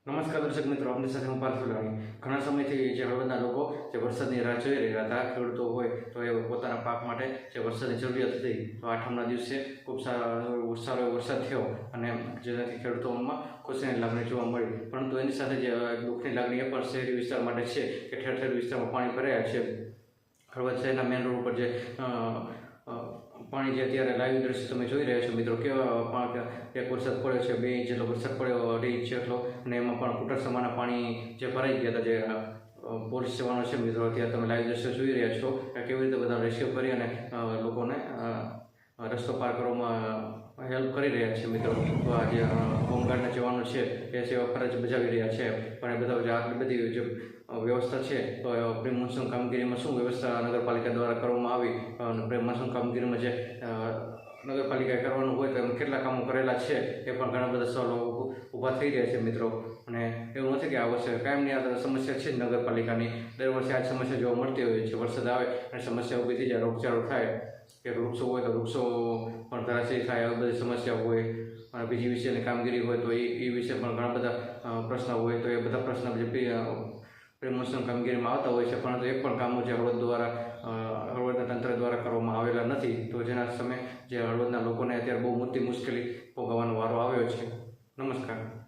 નમસ્કાર દર્શક મિત્રો, આપની સાથે હું પાર્થ ફુલાણી. ઘણા સમયથી જે હળવદના લોકો જે વરસાદની રાહ જોઈ રહ્યા હતા, ખેડૂતો હોય તો એ પોતાના પાક માટે જે વરસાદની જરૂરિયાત હતી, તો આઠમના દિવસે ખૂબ સારો વરસાદ થયો અને જેનાથી ખેડૂતોમાં ખુશીની લાગણી જોવા મળી. પરંતુ એની સાથે જે દુઃખની લાગણી એ પણ શહેરી વિસ્તાર માટે છે કે ઠેર ઠેર વિસ્તારમાં પાણી ભરાયા છે. હળવદ શહેરના મેઇન રોડ ઉપર જે પાણી જે અત્યારે લાઈવ દ્રશ્ય તમે જોઈ રહ્યા છો મિત્રો, કેવા એક વરસાદ પડ્યો છે, 2 ઇંચ જેટલો વરસાદ પડ્યો, 2.5 ઇંચ જેટલો, અને એમાં પણ ફૂટર સમાના પાણી જે ભરાઈ ગયા હતા. જે પોલીસ જવાનો છે મિત્રો, અત્યારે તમે લાઈવ દ્રશ્ય જોઈ રહ્યા છો કે કેવી રીતે બધા રેસ્ક્યુ કરી અને લોકોને રસ્તો પાર કરવામાં હેલ્પ કરી રહ્યા છે મિત્રો. તો આ જે હોમગાર્ડના જવાનો છે એ સેવા ફરજ બજાવી રહ્યા છે. પણ એ બધા જે આટલી બધી જે વ્યવસ્થા છે, તો પ્રી મોન્સૂન કામગીરીમાં શું વ્યવસ્થા નગરપાલિકા દ્વારા કરવામાં આવી, પ્રી મોન્સૂન કામગીરીમાં જે નગરપાલિકાએ કરવાનું હોય તો એમાં કેટલા કામો કરેલા છે એ પણ ઘણા બધા સવાલો ઊભા થઈ રહ્યા છે મિત્રો. અને એવું નથી કે આ વર્ષે કાયમની આ સમસ્યા છે જ નગરપાલિકાની. દર વર્ષે આ જ સમસ્યા જોવા મળતી હોય છે. વરસાદ આવે અને સમસ્યા ઊભી થઈ જાય, રોગચાળો થાય કે વૃક્ષો હોય તો વૃક્ષો પણ ધરાશયી થાય, આવી બધી સમસ્યા હોય. અને બીજી વિશેની કામગીરી હોય તો એ વિશે પણ ઘણા બધા પ્રશ્નો હોય. તો એ બધા પ્રશ્નો જે પ્રી મોન્સૂન કામગીરીમાં આવતા હોય છે, પરંતુ એક પણ કામો જે હળવદના તંત્ર દ્વારા કરવામાં આવેલા નથી. તો જેના સામે જે હળવદના લોકોને અત્યારે બહુ મોટી મુશ્કેલી ભોગવવાનો વારો આવ્યો છે. નમસ્કાર.